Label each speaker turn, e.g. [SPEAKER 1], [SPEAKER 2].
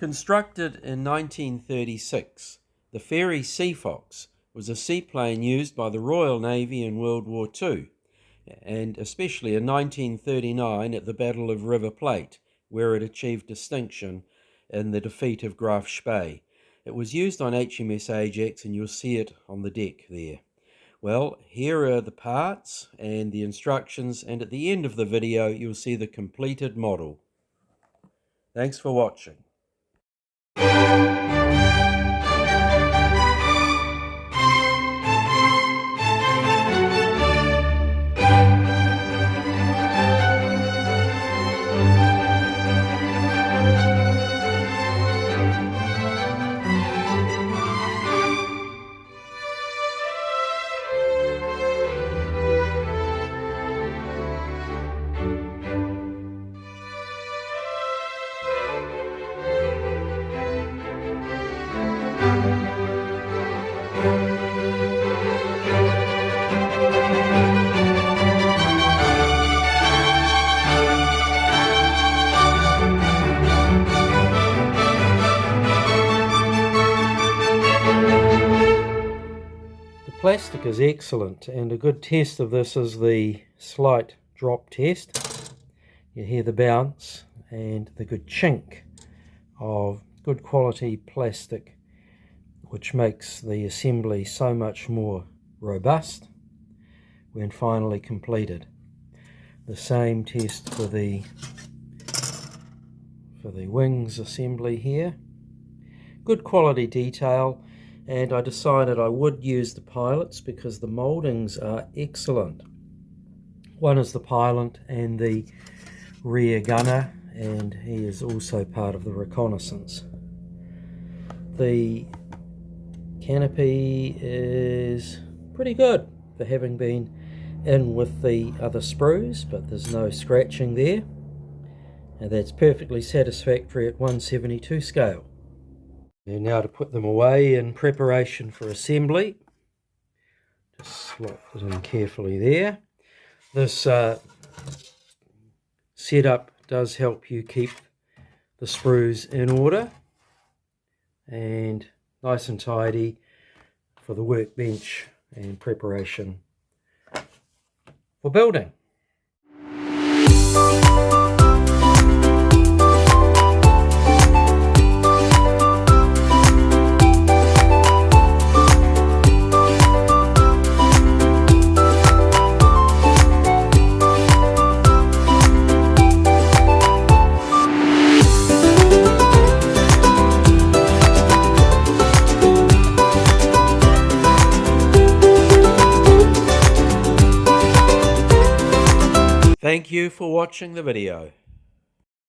[SPEAKER 1] Constructed in 1936, the Fairey Seafox was a seaplane used by the Royal Navy in World War II, and especially in 1939 at the Battle of River Plate, where it achieved distinction in the defeat of Graf Spee. It was used on HMS Ajax, and you'll see it on the deck there. Well, here are the parts and the instructions, and at the end of the video you'll see the completed model. Thanks for watching. Plastic is excellent, and a good test of this is the slight drop test. You hear the bounce and the good chink of good quality plastic, which makes the assembly so much more robust when finally completed. The same test for the wings assembly here. Good quality detail. And I decided I would use the pilots because the mouldings are excellent. One is the pilot and the rear gunner, and he is also part of the reconnaissance. The canopy is pretty good for having been in with the other sprues, but there's no scratching there, and that's perfectly satisfactory at 1/72 scale. And now to put them away in preparation for assembly. Just slot it in carefully there. This setup does help you keep the sprues in order and nice and tidy for the workbench and preparation for building. Thank you for watching the video.